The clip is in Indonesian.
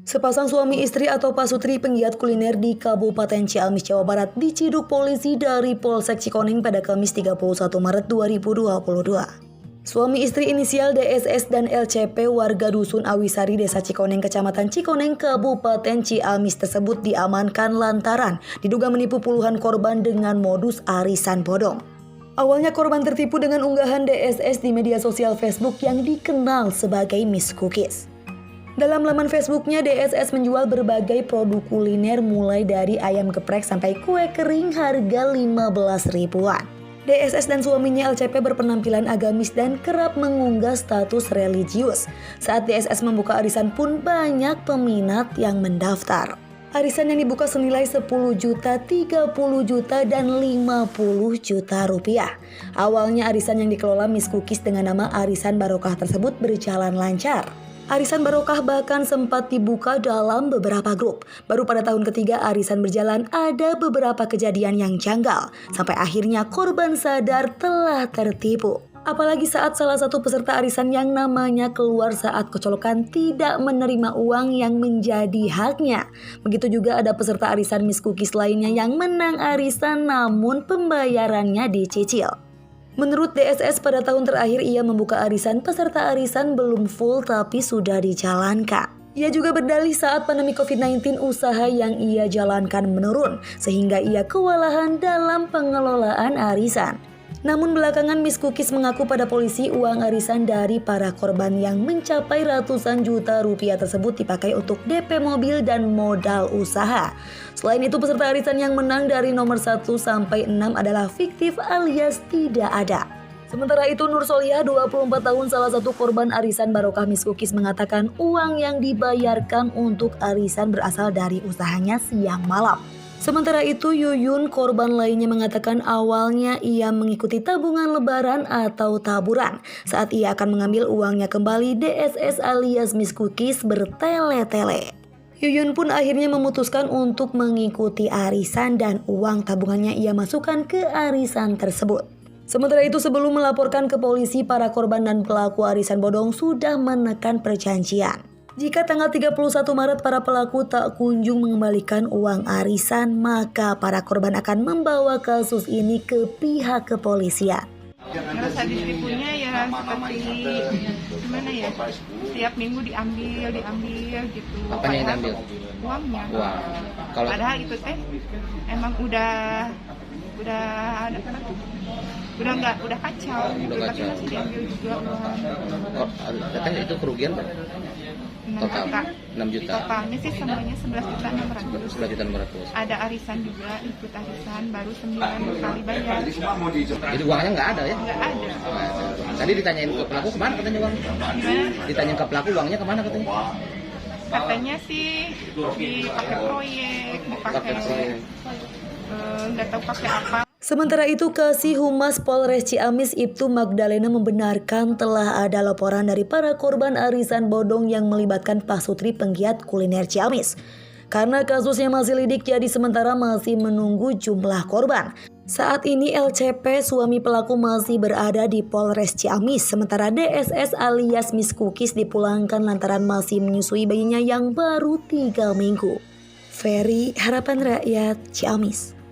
Sepasang suami istri atau pasutri penggiat kuliner di Kabupaten Ciamis, Jawa Barat diciduk polisi dari Polsek Cikoneng pada Kamis 31 Maret 2022. Suami istri inisial DSS dan LCP warga Dusun Awisari, Desa Cikoneng, Kecamatan Cikoneng, Kabupaten Ciamis tersebut diamankan lantaran diduga menipu puluhan korban dengan modus arisan bodong. Awalnya korban tertipu dengan unggahan DSS di media sosial Facebook yang dikenal sebagai Miss Cookies. Dalam laman Facebooknya, DSS menjual berbagai produk kuliner mulai dari ayam geprek sampai kue kering harga 15 ribuan. DSS dan suaminya LCP berpenampilan agamis dan kerap mengunggah status religius. Saat DSS membuka arisan pun banyak peminat yang mendaftar. Arisan yang dibuka senilai 10 juta, 30 juta, dan 50 juta rupiah. Awalnya arisan yang dikelola Miss Cookies dengan nama Arisan Barokah tersebut berjalan lancar. Arisan Barokah bahkan sempat dibuka dalam beberapa grup. Baru pada tahun ketiga arisan berjalan ada beberapa kejadian yang janggal. Sampai akhirnya korban sadar telah tertipu. Apalagi saat salah satu peserta arisan yang namanya keluar saat kecolokan tidak menerima uang yang menjadi haknya. Begitu juga ada peserta arisan Miss Cookies lainnya yang menang arisan namun pembayarannya dicicil. Menurut DSS, pada tahun terakhir ia membuka arisan, peserta arisan belum full tapi sudah dijalankan. Ia juga berdalih saat pandemi COVID-19 usaha yang ia jalankan menurun, sehingga ia kewalahan dalam pengelolaan arisan. Namun belakangan Miss Cookies mengaku pada polisi uang arisan dari para korban yang mencapai ratusan juta rupiah tersebut dipakai untuk DP mobil dan modal usaha. Selain itu peserta arisan yang menang dari nomor 1 sampai 6 adalah fiktif alias tidak ada. Sementara itu Nur Soliah 24 tahun salah satu korban arisan Barokah Miss Cookies mengatakan uang yang dibayarkan untuk arisan berasal dari usahanya siang malam. Sementara itu Yuyun korban lainnya mengatakan awalnya ia mengikuti tabungan lebaran atau taburan. Saat ia akan mengambil uangnya kembali DSS alias Miss Cookies bertele-tele. Yuyun pun akhirnya memutuskan untuk mengikuti arisan dan uang tabungannya ia masukkan ke arisan tersebut. Sementara itu sebelum melaporkan ke polisi, para korban dan pelaku arisan bodong sudah menekan perjanjian. Jika tanggal 31 Maret para pelaku tak kunjung mengembalikan uang arisan, maka para korban akan membawa kasus ini ke pihak kepolisian. Rasa ditipunya ya seperti gimana ya, setiap minggu diambil gitu. Apanya yang diambil? Uangnya. Uang. Kalau padahal itu teh emang udah kacau. Udah Tapi kacau. masih diambil juga uang. Katanya itu kerugian berapa? Total 6 juta. Totalnya sih semuanya 11.600.000. 11.600.000. Ada arisan juga, ikut arisan baru 9 kali bayar. Jadi uangnya nggak ada ya? Nggak ada. Tadi ditanyain ke pelaku kemana katanya uang? Gimana? Ditanyain ke pelaku uangnya kemana katanya? Katanya sih dipakai proyek, Pakai proyek. nggak tahu pakai apa. Sementara itu, Kasih Humas Polres Ciamis Ibtu Magdalena membenarkan telah ada laporan dari para korban arisan bodong yang melibatkan pasutri penggiat kuliner Ciamis. Karena kasusnya masih lidik, jadi sementara masih menunggu jumlah korban. Saat ini LCP suami pelaku masih berada di Polres Ciamis, sementara DSS alias Miss Cookies dipulangkan lantaran masih menyusui bayinya yang baru 3 minggu. Ferry, Harapan Rakyat, Ciamis.